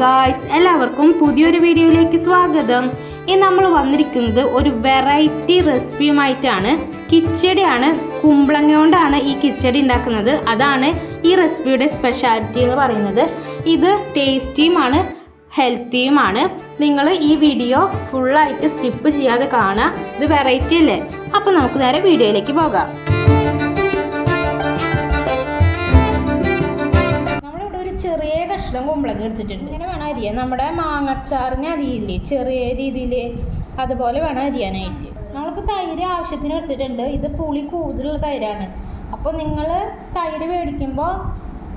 Guys, എല്ലാവർക്കും പുതിയൊരു വീഡിയോയിലേക്ക് സ്വാഗതം. ഇന്ന് നമ്മൾ വന്നിരിക്കുന്നത് ഒരു വെറൈറ്റി റെസിപ്പിയുമായിട്ടാണ്. കിച്ചടിയാണ്. കുമ്പളങ്ങ കൊണ്ടാണ് ഈ കിച്ചടി ഉണ്ടാക്കുന്നത്. അതാണ് ഈ റെസിപ്പിയുടെ സ്പെഷ്യാലിറ്റി എന്ന് പറയുന്നത്. ഇത് ടേസ്റ്റിയുമാണ്, ഹെൽത്തിയുമാണ്. നിങ്ങൾ ഈ വീഡിയോ ഫുള്ളായിട്ട് സ്കിപ്പ് ചെയ്യാതെ കാണുക. ഇത് വെറൈറ്റി അല്ലേ? അപ്പോൾ നമുക്ക് നേരെ വീഡിയോയിലേക്ക് പോകാം. ചെറിയ കഷ്ണം കുമ്പളങ്ങ എടുത്തിട്ടുണ്ട്. ഇങ്ങനെ വേണം അരിയാൻ. നമ്മുടെ മാങ്ങച്ചാറിന് അരിയില്ലേ ചെറിയ രീതിയിൽ, അതുപോലെ വേണം അരിയാനായിട്ട്. നമ്മളിപ്പോൾ തൈര് ആവശ്യത്തിന് എടുത്തിട്ടുണ്ട്. ഇത് പുളി കൂടുതലുള്ള തൈരാണ്. അപ്പോൾ നിങ്ങൾ തൈര് മേടിക്കുമ്പോൾ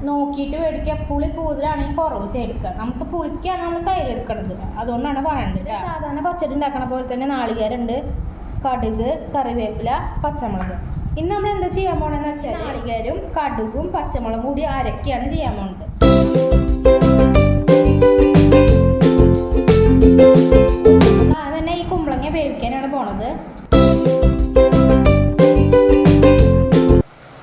നോക്കിയിട്ട് മേടിക്കുക. പുളി കൂടുതലാണെങ്കിൽ കുറവ് ചേർക്കുക. നമുക്ക് പുളിക്കാണ് നമ്മൾ തൈര് എടുക്കുന്നത്, അതുകൊണ്ടാണ് പറയേണ്ടത്. സാധാരണ പച്ചടി ഉണ്ടാക്കണ പോലെ തന്നെ നാളികേരമുണ്ട്, കടുക്, കറിവേപ്പില, പച്ചമുളക്. ഇന്ന് നമ്മൾ എന്താ ചെയ്യാൻ പോകണമെന്ന് വെച്ചാൽ നാളികേരും കടുകും പച്ചമുളകും കൂടി അരക്കുകയാണ് ചെയ്യാൻ പോകുന്നത്. തന്നെ ഈ കുമ്പളങ്ങ വേവിക്കാനാണ് പോണത്.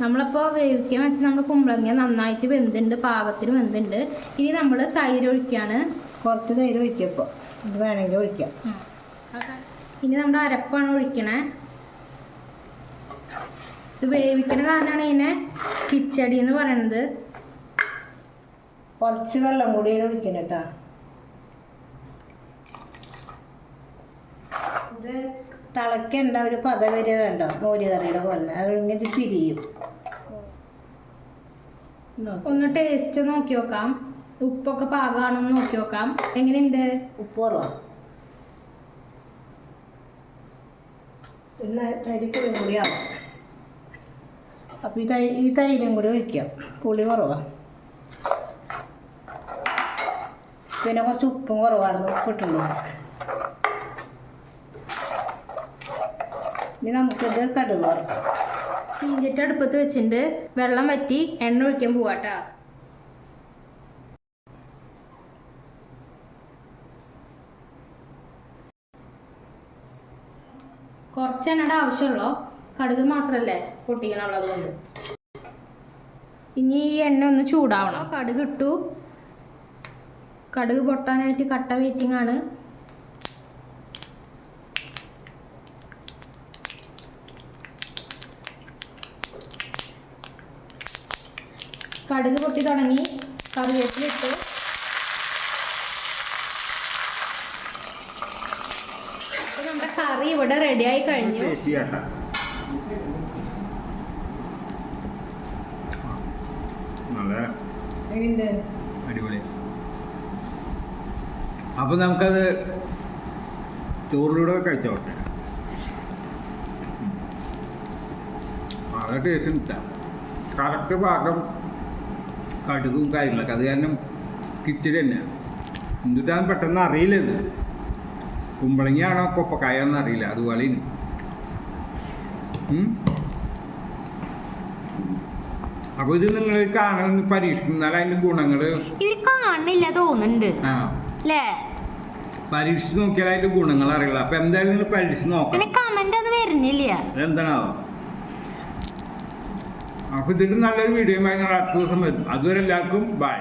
നമ്മളിപ്പോൾ വേവിക്കാൻ വെച്ച് നമ്മുടെ കുമ്പളങ്ങ നന്നായിട്ട് വെന്തുണ്ട്, പാകത്തിന് വെന്തുണ്ട്. ഇനി നമ്മൾ തൈര് ഒഴിക്കുകയാണ്. കുറച്ച് തൈര് ഒഴിക്കപ്പോൾ ഇത് വേണമെങ്കിൽ ഒഴിക്കാം. ഇനി നമ്മുടെ അരപ്പാണ് ഒഴിക്കണേ. ഇത് വേവിക്കണ കാരണമാണ് ഇതിനെ കിച്ചടി എന്ന് പറയണത്. കുറച്ച് വെള്ളം കൂടി ഒഴിക്കണം കേട്ടോ. ഇത് തിളയ്ക്കേണ്ട, ഒരു പതവരെ വേണ്ട, മോര് കറിയുടെ പോലെ. അത് ഇങ്ങനെ പിരിയും. ഒന്ന് ടേസ്റ്റ് നോക്കി നോക്കാം. ഉപ്പൊക്കെ പാകമാണെന്ന് നോക്കി നോക്കാം. എങ്ങനെയുണ്ട്? ഉപ്പ് കുറവാ. പിന്നെ അരിപ്പൊടിയും കൂടി ആവാം. അപ്പം ഈ തൈരും കൂടി ഒഴിക്കാം. പുളി കുറവാണ്. പിന്നെ കുറച്ച് ഉപ്പും കുറവായിരുന്നു, ഉപ്പിട്ടുള്ളൂ. ഇനി നമുക്കിത് കടുക് വറുക്കാം. ചീഞ്ചട്ടി അടുപ്പത്ത് വെച്ചിട്ടുണ്ട്. വെള്ളം വറ്റി എണ്ണ ഒഴിക്കാൻ പോവാട്ടാ. കുറച്ച് എണ്ണയുടെ ആവശ്യമുള്ളൂ. കടുക് മാത്രമല്ലേ പൊട്ടിക്കണുള്ളൂ, അതുകൊണ്ട്. ഇനി ഈ എണ്ണ ഒന്ന് ചൂടാവണം. കടുക് ഇട്ടു. കടുക് പൊട്ടാനായിട്ട് കട്ട വെയിറ്റിംഗ് ആണ്. കടുക് പൊട്ടി തുടങ്ങി. കറിവേപ്പില ഇട്ടു. അപ്പോൾ നമ്മുടെ കറി ഇവിടെ റെഡിയായി കഴിഞ്ഞു. അടിപൊളി. അപ്പൊ നമുക്കത് ചോറിലൂടെ കഴിച്ചോട്ടെ. വളരെ ടേസ്റ്റ് കിട്ടാം. കറക്റ്റ് പാകം കടുകും കാര്യങ്ങളൊക്കെ. അത് കാരണം കിച്ചടി തന്നെയാണ്. എന്നിട്ടാണ് പെട്ടെന്ന് അറിയില്ല ഇത് കുമ്പളങ്ങയാണോ കൊപ്പക്കായാണെന്ന് അറിയില്ല. അതുപോലെ അപ്പൊ ഇത് നിങ്ങൾ കാണാൻ പരീക്ഷിച്ചാൽ അതിന്റെ ഗുണങ്ങള് കാണില്ല തോന്നുന്നുണ്ട്. പരീക്ഷിച്ച് നോക്കിയാൽ അതിന്റെ ഗുണങ്ങൾ അറിയില്ല. അപ്പൊ എന്തായാലും നിങ്ങൾ പരീക്ഷിച്ച് നോക്കണം. കമന്റ് ഒന്നും വരുന്നില്ല, എന്താണോ? അപ്പൊ ഇതിട്ട് നല്ലൊരു വീഡിയോ അടുത്ത ദിവസം വരും. അതുവരെ എല്ലാവർക്കും ബൈ.